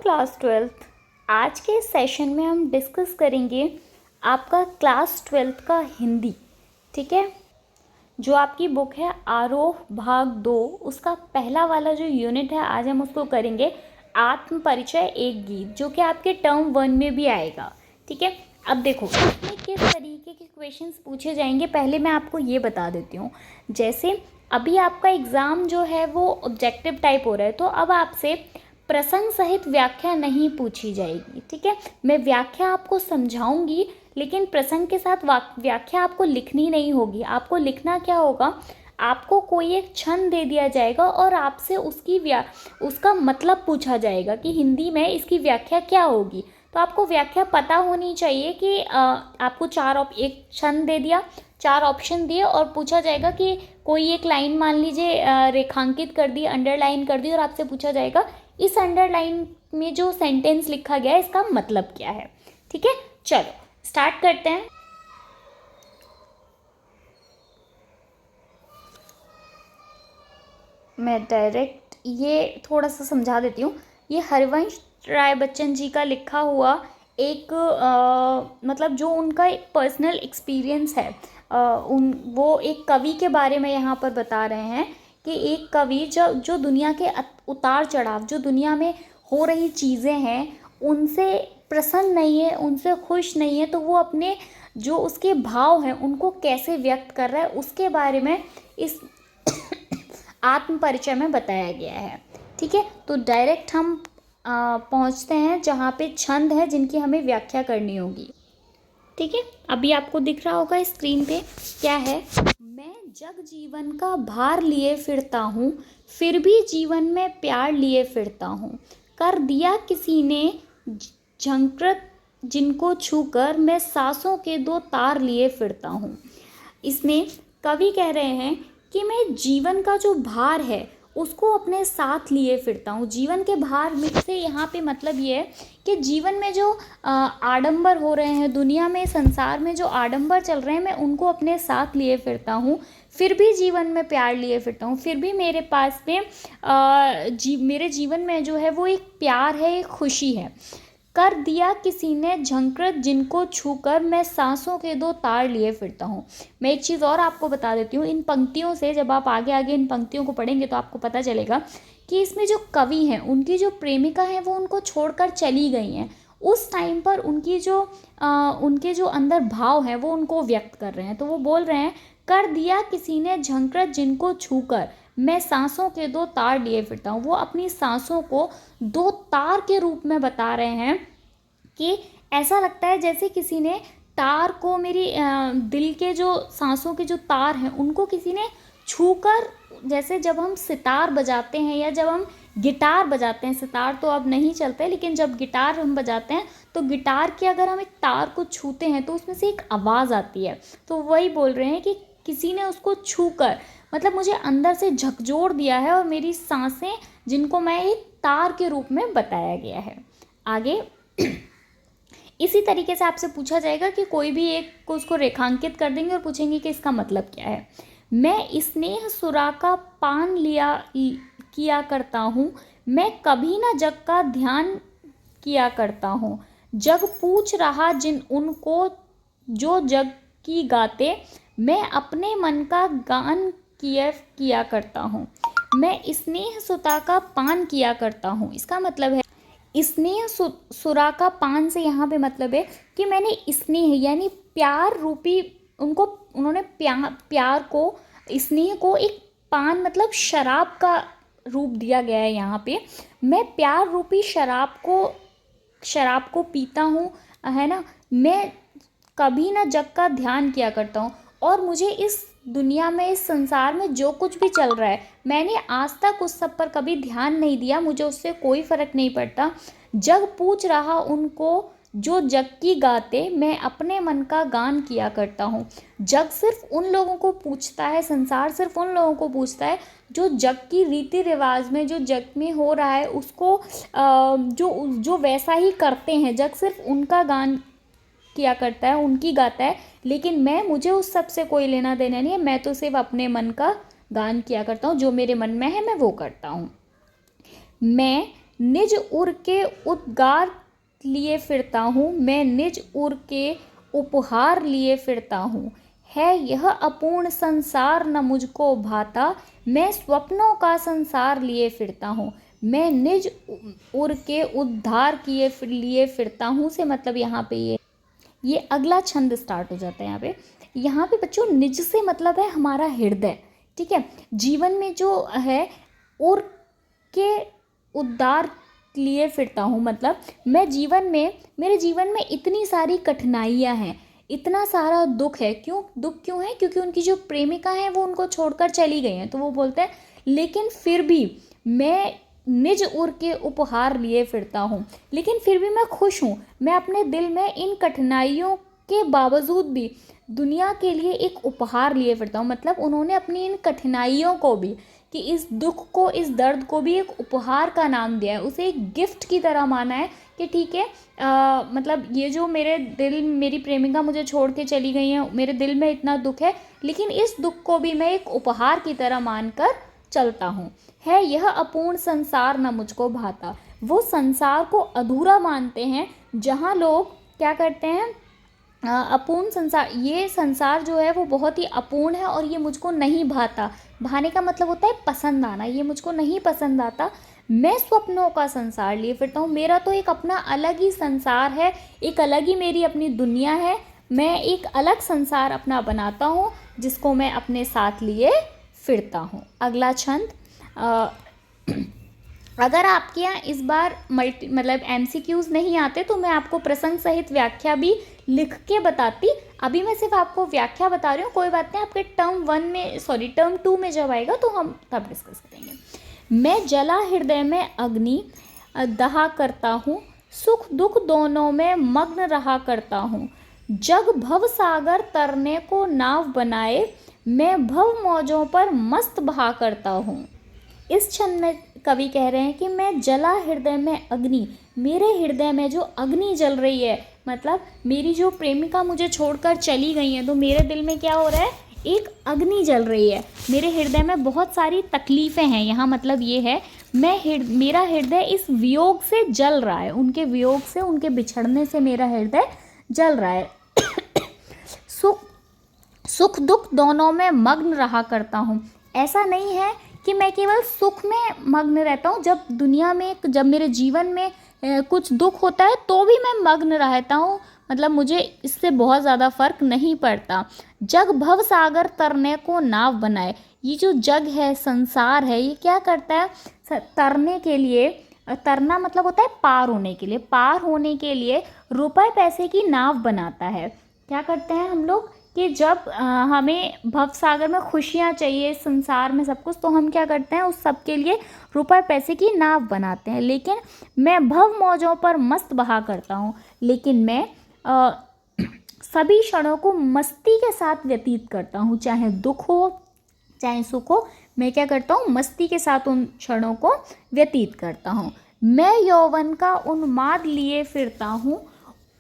Class twelfth. आज के session में हम डिस्कस करेंगे आपका क्लास ट्वेल्थ का हिंदी। ठीक है, जो आपकी बुक है आरोह भाग 2, उसका पहला वाला जो यूनिट है आज हम उसको करेंगे आत्म परिचय एक गीत, जो कि आपके टर्म 1 में भी आएगा। ठीक है, अब देखो इसमें किस तरीके के क्वेश्चंस पूछे जाएंगे पहले मैं आपको ये बता देती हूँ। जैसे अभी आपका एग्ज़ाम जो है वो ऑब्जेक्टिव टाइप हो रहा है, तो अब आपसे प्रसंग सहित व्याख्या नहीं पूछी जाएगी। ठीक है, मैं व्याख्या आपको समझाऊंगी लेकिन प्रसंग के साथ व्याख्या आपको लिखनी नहीं होगी। आपको लिखना क्या होगा, आपको कोई एक छंद दे दिया जाएगा और आपसे उसका मतलब पूछा जाएगा कि हिंदी में इसकी व्याख्या क्या होगी। तो आपको व्याख्या पता होनी चाहिए कि आपको एक छंद दे दिया, 4 ऑप्शन दिए और पूछा जाएगा कि कोई एक लाइन मान लीजिए रेखांकित कर दी, अंडरलाइन कर दी, और आपसे पूछा जाएगा इस अंडरलाइन में जो सेंटेंस लिखा गया है इसका मतलब क्या है। ठीक है, चलो स्टार्ट करते हैं। मैं डायरेक्ट ये थोड़ा सा समझा देती हूँ। ये हरिवंश राय बच्चन जी का लिखा हुआ एक मतलब जो उनका एक पर्सनल एक्सपीरियंस है, वो एक कवि के बारे में यहाँ पर बता रहे हैं कि एक कवि जो दुनिया के उतार चढ़ाव, जो दुनिया में हो रही चीज़ें हैं उनसे प्रसन्न नहीं है, उनसे खुश नहीं है, तो वो अपने जो उसके भाव हैं उनको कैसे व्यक्त कर रहा है उसके बारे में इस आत्म परिचय में बताया गया है। ठीक है, तो डायरेक्ट हम पहुंचते हैं जहाँ पे छंद है जिनकी हमें व्याख्या करनी होगी। ठीक है, अभी आपको दिख रहा होगा स्क्रीन पे क्या है। मैं जग जीवन का भार लिए फिरता हूँ, फिर भी जीवन में प्यार लिए फिरता हूँ। कर दिया किसी ने झंकृत जिनको छूकर मैं सांसों के 2 तार लिए फिरता हूँ। इसमें कवि कह रहे हैं कि मैं जीवन का जो भार है उसको अपने साथ लिए फिरता हूँ। जीवन के भार में से यहाँ पे मतलब ये है कि जीवन में जो आडंबर हो रहे हैं, दुनिया में, संसार में जो आडंबर चल रहे हैं, मैं उनको अपने साथ लिए फिरता हूँ। फिर भी जीवन में प्यार लिए फिरता हूँ, फिर भी मेरे पास में मेरे जीवन में जो है वो एक प्यार है, एक खुशी है। कर दिया किसी ने झंकृत जिनको छूकर मैं सांसों के 2 तार लिए फिरता हूँ। मैं एक चीज़ और आपको बता देती हूँ, इन पंक्तियों से जब आप आगे आगे इन पंक्तियों को पढ़ेंगे तो आपको पता चलेगा कि इसमें जो कवि हैं उनकी जो प्रेमिका हैं वो उनको छोड़कर चली गई हैं। उस टाइम पर उनके जो अंदर भाव हैं वो उनको व्यक्त कर रहे हैं। तो वो बोल रहे हैं, कर दिया किसी ने झंकृत जिनको छूकर मैं सांसों के 2 तार लिए फिरता हूँ। वो अपनी सांसों को 2 तार के रूप में बता रहे हैं कि ऐसा लगता है जैसे किसी ने तार को, मेरी दिल के जो सांसों के जो तार हैं उनको किसी ने छूकर, जैसे जब हम सितार बजाते हैं या जब हम गिटार बजाते हैं, सितार तो अब नहीं चलते लेकिन जब गिटार हम बजाते हैं तो गिटार के अगर हम एक तार को छूते हैं तो उसमें से एक आवाज़ आती है। तो वही बोल रहे हैं कि किसी ने उसको छूकर, मतलब मुझे अंदर से झकझोर दिया है और मेरी सांसें जिनको मैं एक तार के रूप में बताया गया है। आगे इसी तरीके से आपसे पूछा जाएगा कि कोई भी एक को उसको रेखांकित कर देंगे और पूछेंगे कि इसका मतलब क्या है। मैं स्नेह सुरा का पान किया करता हूँ, मैं कभी ना जग का ध्यान किया करता हूँ। जग पूछ रहा जिन उनको जो जग की गाते, मैं अपने मन का गान किया करता हूँ। मैं स्नेह सुता का पान किया करता हूँ, इसका मतलब है स्नेह सुरा का पान से यहाँ पे मतलब है कि मैंने स्नेह यानी प्यार रूपी, उन्होंने प्यार को, स्नेह को एक पान मतलब शराब का रूप दिया गया है यहाँ पे। मैं प्यार रूपी शराब को पीता हूँ, है ना। मैं कभी ना जग का ध्यान किया करता हूँ, और मुझे इस दुनिया में, इस संसार में जो कुछ भी चल रहा है मैंने आज तक उस सब पर कभी ध्यान नहीं दिया, मुझे उससे कोई फ़र्क नहीं पड़ता। जग पूछ रहा उनको जो जग की गाते, मैं अपने मन का गान किया करता हूँ। जग सिर्फ उन लोगों को पूछता है, संसार सिर्फ उन लोगों को पूछता है जो जग की रीति रिवाज में, जो जग में हो रहा है उसको जो वैसा ही करते हैं। जग सिर्फ उनका गान किया करता है, उनकी गाता है, लेकिन मुझे उस सब से कोई लेना देना नहीं है। मैं तो सिर्फ अपने मन का गान किया करता हूँ, जो मेरे मन में है मैं वो करता हूँ। मैं निज उर के उद्गार लिए फिरता हूँ, मैं निज उर के उपहार लिए फिरता हूँ। है यह अपूर्ण संसार न मुझको भाता, मैं स्वप्नों का संसार लिए फिरता हूँ। मैं निज उर के उद्धार किए लिए फिरता हूँ से मतलब यहाँ पे ये अगला छंद स्टार्ट हो जाता है यहाँ पे बच्चों निज से मतलब है हमारा हृदय, ठीक है। जीवन में जो है और के उद्धार लिए फिरता हूँ मतलब मैं जीवन में, मेरे जीवन में इतनी सारी कठिनाइयाँ हैं, इतना सारा दुख है। दुख क्यों है? क्योंकि उनकी जो प्रेमिका है वो उनको छोड़कर चली गई हैं। तो वो बोलते हैं लेकिन फिर भी मैं निज उर के उपहार लिए फिरता हूँ, लेकिन फिर भी मैं खुश हूँ। मैं अपने दिल में इन कठिनाइयों के बावजूद भी दुनिया के लिए एक उपहार लिए फिरता हूँ। मतलब उन्होंने अपनी इन कठिनाइयों को भी, कि इस दुख को, इस दर्द को भी एक उपहार का नाम दिया है, उसे एक गिफ्ट की तरह माना है कि ठीक है, मतलब ये जो मेरे दिल, मेरी प्रेमिका मुझे छोड़ के चली गई है, मेरे दिल में इतना दुख है, लेकिन इस दुख को भी मैं एक उपहार की तरह मानकर चलता हूँ। है यह अपूर्ण संसार न मुझको भाता। वो संसार को अधूरा मानते हैं जहाँ लोग क्या करते हैं, अपूर्ण संसार, ये संसार जो है वो बहुत ही अपूर्ण है और ये मुझको नहीं भाता। भाने का मतलब होता है पसंद आना, ये मुझको नहीं पसंद आता। मैं स्वप्नों का संसार लिए फिरता हूँ, मेरा तो एक अपना अलग ही संसार है, एक अलग ही मेरी अपनी दुनिया है। मैं एक अलग संसार अपना बनाता हूँ जिसको मैं अपने साथ लिए फिरता हूँ। अगला छंद, अगर आपके यहाँ इस बार मतलब MCQs नहीं आते तो मैं आपको प्रसंग सहित व्याख्या भी लिख के बताती। अभी मैं सिर्फ आपको व्याख्या बता रही हूँ, कोई बात नहीं, आपके टर्म 2 में जब आएगा तो हम तब डिस्कस करेंगे। मैं जला हृदय में अग्नि दहा करता हूँ, सुख दुख दोनों में मग्न रहा करता हूँ। जग भव सागर तरने को नाव बनाए, मैं भव मौजों पर मस्त बहा करता हूँ। इस छंद में कवि कह रहे हैं कि मैं जला हृदय में अग्नि, मेरे हृदय में जो अग्नि जल रही है, मतलब मेरी जो प्रेमिका मुझे छोड़कर चली गई है, तो मेरे दिल में क्या हो रहा है, एक अग्नि जल रही है। मेरे हृदय में बहुत सारी तकलीफ़ें हैं, यहाँ मतलब ये है मेरा हृदय इस वियोग से जल रहा है, उनके वियोग से, उनके बिछड़ने से मेरा हृदय जल रहा है। सुख दुख दोनों में मग्न रहा करता हूँ। ऐसा नहीं है कि मैं केवल सुख में मग्न रहता हूँ, जब दुनिया में, जब मेरे जीवन में कुछ दुख होता है तो भी मैं मग्न रहता हूँ, मतलब मुझे इससे बहुत ज़्यादा फर्क नहीं पड़ता। जग भव सागर तरने को नाव बनाए, ये जो जग है, संसार है, ये क्या करता है, तरने के लिए, तरना मतलब होता है पार होने के लिए, पार होने के लिए रुपए पैसे की नाव बनाता है। क्या करते हैं हम लोग कि जब हमें भव सागर में खुशियाँ चाहिए, संसार में सब कुछ, तो हम क्या करते हैं, उस सब के लिए रुपए पैसे की नाव बनाते हैं। लेकिन मैं भव मौजों पर मस्त बहा करता हूँ, लेकिन मैं सभी क्षणों को मस्ती के साथ व्यतीत करता हूँ, चाहे दुख हो चाहे सुख हो, मैं क्या करता हूँ, मस्ती के साथ उन क्षणों को व्यतीत करता हूँ। मैं यौवन का उन्माद लिए फिरता हूँ,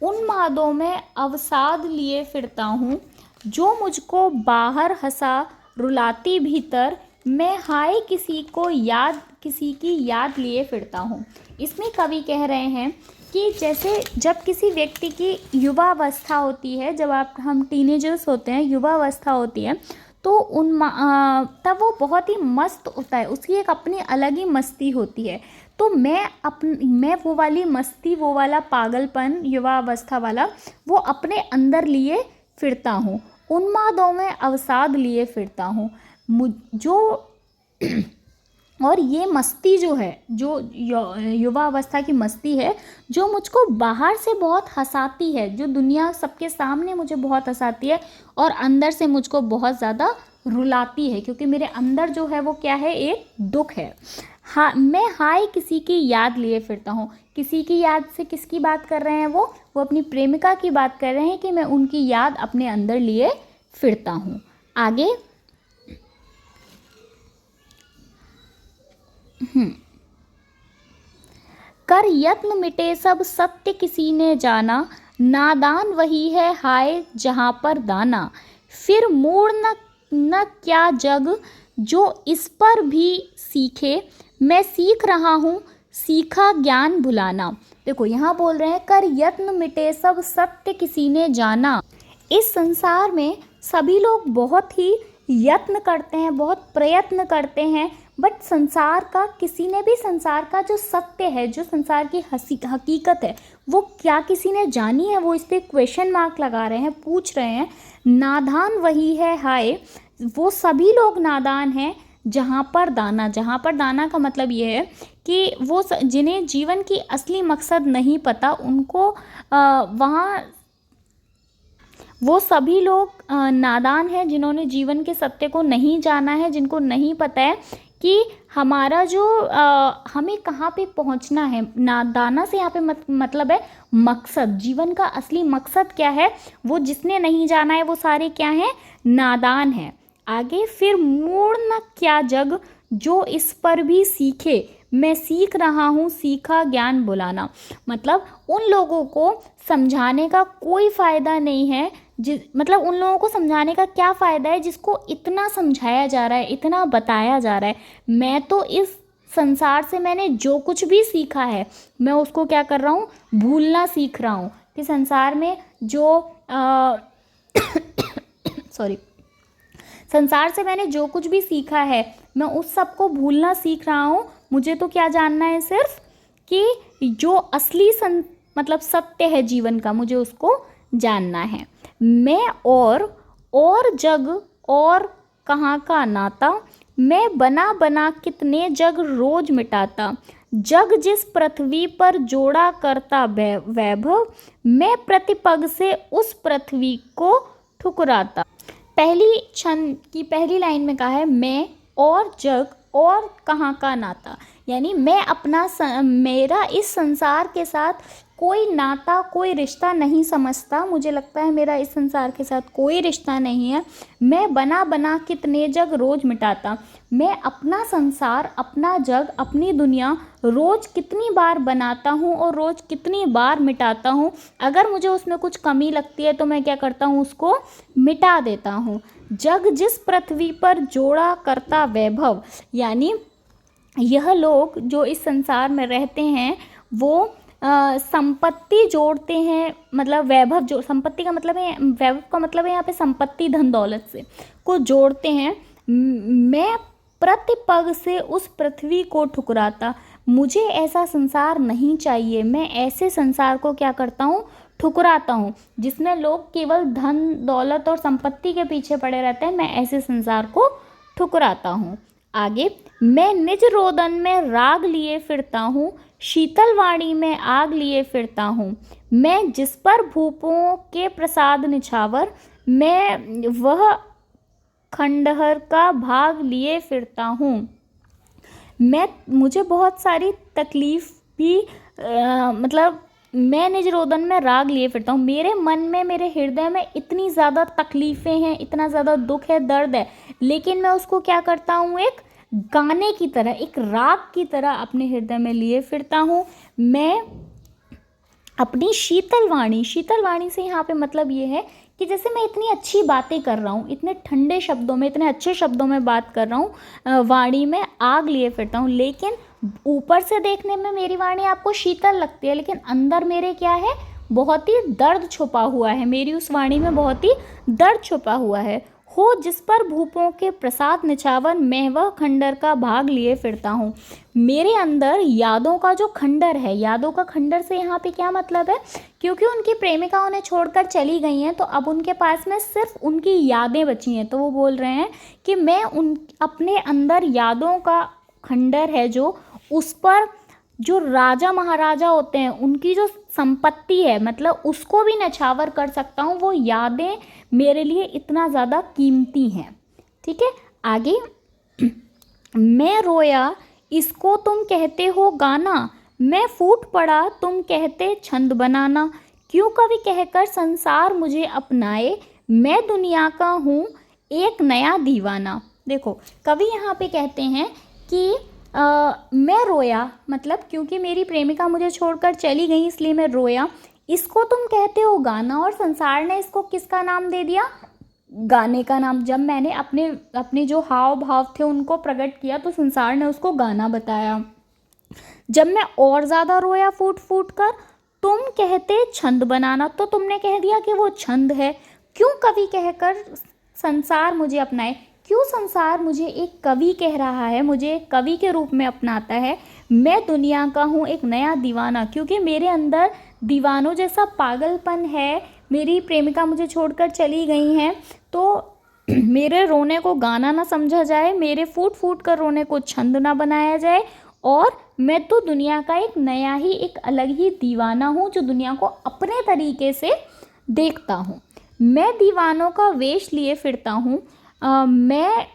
उन्मादों में अवसाद लिए फिरता हूँ। जो मुझको बाहर हंसा रुलाती भीतर, मैं हाय किसी की याद लिए फिरता हूँ। इसमें कवि कह रहे हैं कि जैसे जब किसी व्यक्ति की युवावस्था होती है, जब हम टीनेजर्स होते हैं, युवावस्था होती है, तो तब वो बहुत ही मस्त होता है, उसकी एक अपनी अलग ही मस्ती होती है। तो मैं वो वाली मस्ती, वो वाला पागलपन, युवावस्था वाला, वो अपने अंदर लिए फिरता हूँ। उन्मादों में अवसाद लिए फिरता हूँ और ये मस्ती जो है, जो युवा अवस्था की मस्ती है, जो मुझको बाहर से बहुत हंसाती है, जो दुनिया सबके सामने मुझे बहुत हंसाती है, और अंदर से मुझको बहुत ज़्यादा रुलाती है, क्योंकि मेरे अंदर जो है वो क्या है, एक दुख है। हाँ, मैं हाय किसी की याद लिए फिरता हूँ। किसी की याद से किसकी बात कर रहे हैं, वो अपनी प्रेमिका की बात कर रहे हैं कि मैं उनकी याद अपने अंदर लिए फिरता हूँ। आगे कर यत्न मिटे सब सत्य किसी ने जाना, नादान वही है हाय जहाँ पर दाना। फिर मूढ़ न क्या जग जो इस पर भी सीखे, मैं सीख रहा हूँ सीखा ज्ञान भुलाना। देखो यहाँ बोल रहे हैं, कर यत्न मिटे सब सत्य किसी ने जाना। इस संसार में सभी लोग बहुत ही यत्न करते हैं, बहुत प्रयत्न करते हैं, बट संसार का, किसी ने भी संसार का जो सत्य है, जो संसार की हकीकत है, वो क्या किसी ने जानी है? वो इस पे क्वेश्चन मार्क लगा रहे हैं, पूछ रहे हैं। नादान वही है हाय, वो सभी लोग नादान हैं जहाँ पर दाना का मतलब ये है कि वो जिन्हें जीवन की असली मकसद नहीं पता, उनको वहाँ, वो सभी लोग नादान हैं जिन्होंने जीवन के सत्य को नहीं जाना है, जिनको नहीं पता है कि हमारा जो हमें कहाँ पे पहुँचना है। नादाना से यहाँ पे मतलब है मकसद, जीवन का असली मकसद क्या है, वो जिसने नहीं जाना है वो सारे क्या हैं? नादान हैं। आगे, फिर मूढ़ न क्या जग जो इस पर भी सीखे, मैं सीख रहा हूँ सीखा ज्ञान बुलाना। मतलब उन लोगों को समझाने का कोई फ़ायदा नहीं है, मतलब उन लोगों को समझाने का क्या फ़ायदा है जिसको इतना समझाया जा रहा है, इतना बताया जा रहा है। मैं तो इस संसार से मैंने जो कुछ भी सीखा है, मैं उसको क्या कर रहा हूँ? भूलना सीख रहा हूँ। कि संसार में जो सॉरी संसार से मैंने जो कुछ भी सीखा है, मैं उस सब को भूलना सीख रहा हूँ। मुझे तो क्या जानना है? सिर्फ कि जो असली मतलब सत्य है जीवन का, मुझे उसको जानना है। मैं और जग और कहाँ का नाता, मैं बना बना कितने जग रोज मिटाता। जग जिस पृथ्वी पर जोड़ा करता वैभव, मैं प्रतिपग से उस पृथ्वी को ठुकराता। पहली छंद की पहली लाइन में कहा है मैं और जग और कहाँ का नाता, यानी मैं मेरा इस संसार के साथ कोई नाता, कोई रिश्ता नहीं समझता। मुझे लगता है मेरा इस संसार के साथ कोई रिश्ता नहीं है। मैं बना बना कितने जग रोज मिटाता। मैं अपना संसार, अपना जग, अपनी दुनिया रोज कितनी बार बनाता हूँ और रोज कितनी बार मिटाता हूँ। अगर मुझे उसमें कुछ कमी लगती है तो मैं क्या करता हूँ? उसको मिटा देता हूँ। जग जिस पृथ्वी पर जोड़ा करता वैभव, यानी यह लोग जो इस संसार में रहते हैं वो संपत्ति जोड़ते हैं, मतलब वैभव, जो संपत्ति का मतलब है, वैभव का मतलब है यहाँ पे संपत्ति, धन दौलत से को जोड़ते हैं। मैं प्रतिपग से उस पृथ्वी को ठुकराता। मुझे ऐसा संसार नहीं चाहिए। मैं ऐसे संसार को क्या करता हूँ? ठुकराता हूँ, जिसमें लोग केवल धन दौलत और संपत्ति के पीछे पड़े रहते हैं। मैं ऐसे संसार को ठुकराता हूँ। आगे, मैं निज रोदन में राग लिए फिरता हूँ, शीतल वाणी में आग लिए फिरता हूँ। मैं जिस पर भूपों के प्रसाद निछावर, मैं वह खंडहर का भाग लिए फिरता हूँ। मुझे बहुत सारी तकलीफ भी मतलब मैं निज रोदन में राग लिए फिरता हूँ। मेरे मन में, मेरे हृदय में इतनी ज़्यादा तकलीफ़ें हैं, इतना ज़्यादा दुख है, दर्द है, लेकिन मैं उसको क्या करता हूँ? एक गाने की तरह, एक राग की तरह अपने हृदय में लिए फिरता हूँ। मैं अपनी शीतल वाणी से यहाँ पे मतलब ये है कि जैसे मैं इतनी अच्छी बातें कर रहा हूँ, इतने ठंडे शब्दों में, इतने अच्छे शब्दों में बात कर रहा हूँ, वाणी में आग लिए फिरता हूँ। लेकिन ऊपर से देखने में मेरी वाणी आपको शीतल लगती है, लेकिन अंदर मेरे क्या है? बहुत ही दर्द छुपा हुआ है। मेरी उस वाणी में बहुत ही दर्द छुपा हुआ है। हो जिस पर भूपों के प्रसाद निछावर, मैं वह खंडर का भाग लिए फिरता हूँ। मेरे अंदर यादों का जो खंडर है, यादों का खंडर से यहाँ पे क्या मतलब है? क्योंकि उनकी प्रेमिका उन्हें छोड़कर चली गई हैं, तो अब उनके पास में सिर्फ उनकी यादें बची हैं। तो वो बोल रहे हैं कि मैं अपने अंदर यादों का खंडर है, जो उस पर जो राजा महाराजा होते हैं उनकी जो संपत्ति है, मतलब उसको भी नछावर कर सकता हूँ। वो यादें मेरे लिए इतना ज़्यादा कीमती हैं। ठीक है, आगे, मैं रोया इसको तुम कहते हो गाना, मैं फूट पड़ा तुम कहते छंद बनाना। क्यों कवि कहकर संसार मुझे अपनाए, मैं दुनिया का हूँ एक नया दीवाना। देखो, कवि यहाँ पे कहते हैं कि मैं रोया, मतलब क्योंकि मेरी प्रेमिका मुझे छोड़कर चली गई इसलिए मैं रोया। इसको तुम कहते हो गाना, और संसार ने इसको किसका नाम दे दिया? गाने का नाम। जब मैंने अपने जो हाव भाव थे उनको प्रकट किया तो संसार ने उसको गाना बताया। जब मैं और ज़्यादा रोया फूट फूट कर, तुम कहते छंद बनाना, तो तुमने कह दिया कि वो छंद है। क्यों कवि कहकर संसार मुझे अपनाए, क्यों संसार मुझे एक कवि कह रहा है, मुझे एक कवि के रूप में अपनाता है। मैं दुनिया का हूँ एक नया दीवाना, क्योंकि मेरे अंदर दीवानों जैसा पागलपन है। मेरी प्रेमिका मुझे छोड़कर चली गई हैं, तो मेरे रोने को गाना ना समझा जाए, मेरे फूट फूट कर रोने को छंद ना बनाया जाए, और मैं तो दुनिया का एक नया ही, एक अलग ही दीवाना हूँ जो दुनिया को अपने तरीके से देखता हूँ। मैं दीवानों का वेश लिए फिरता हूँ, मैं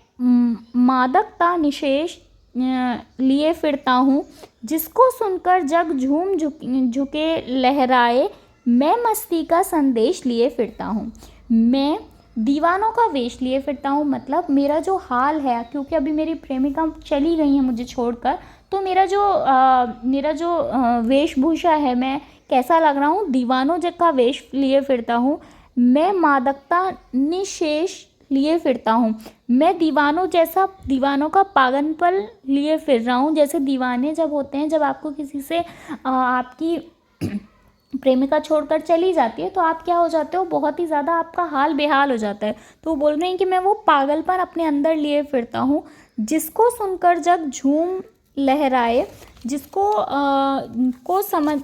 मादकता निशेष लिए फिरता हूँ, जिसको सुनकर जग झूम झुके लहराए, मैं मस्ती का संदेश लिए फिरता हूँ। मैं दीवानों का वेश लिए फिरता हूँ, मतलब मेरा जो हाल है, क्योंकि अभी मेरी प्रेमिका चली गई है मुझे छोड़कर, तो मेरा जो वेशभूषा है, मैं कैसा लग रहा हूँ, दीवानों जैसा वेश लिए फिरता हूँ। मैं मादकता निशेष लिए फिरता हूँ, मैं दीवानों जैसा, दीवानों का पागलपन लिए फिर रहा हूँ। जैसे दीवाने जब होते हैं, जब आपको किसी से आपकी प्रेमिका छोड़कर चली जाती है, तो आप क्या हो जाते हो, बहुत ही ज़्यादा आपका हाल बेहाल हो जाता है। तो बोल रहे हैं कि मैं वो पागलपन अपने अंदर लिए फिरता हूँ, जिसको सुनकर जग झूम लहराए, जिसको को समझ,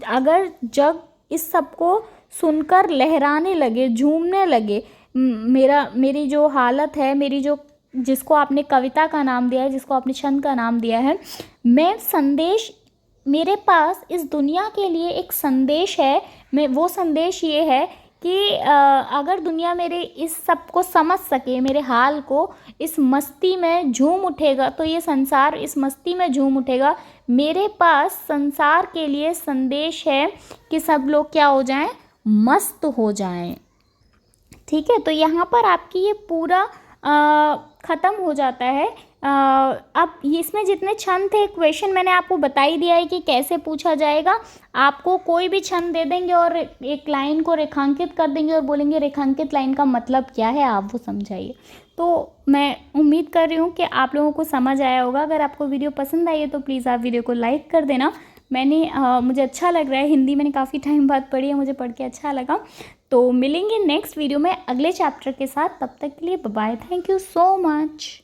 अगर जग इस सब को सुनकर लहराने लगे, झूमने लगे, मेरी जो हालत है, मेरी जो, जिसको आपने कविता का नाम दिया है, जिसको आपने छंद का नाम दिया है, मैं संदेश, मेरे पास इस दुनिया के लिए एक संदेश है। मैं वो संदेश ये है कि अगर दुनिया मेरे इस सब को समझ सके, मेरे हाल को, इस मस्ती में झूम उठेगा, तो ये संसार इस मस्ती में झूम उठेगा। मेरे पास संसार के लिए संदेश है कि सब लोग क्या हो जाएं, मस्त हो जाएं। ठीक है, तो यहाँ पर आपकी ये पूरा ख़त्म हो जाता है। अब इसमें जितने छंद थे, क्वेश्चन मैंने आपको बता ही दिया है कि कैसे पूछा जाएगा। आपको कोई भी छंद दे देंगे और एक लाइन को रेखांकित कर देंगे और बोलेंगे रेखांकित लाइन का मतलब क्या है, आप वो समझाइए। तो मैं उम्मीद कर रही हूँ कि आप लोगों को समझ आया होगा। अगर आपको वीडियो पसंद आई है तो प्लीज़ आप वीडियो को लाइक कर देना। मुझे अच्छा लग रहा है, हिंदी मैंने काफ़ी टाइम बाद पढ़ी है, मुझे पढ़ के अच्छा लगा। तो मिलेंगे नेक्स्ट वीडियो में अगले चैप्टर के साथ, तब तक के लिए bye bye, thank you so much.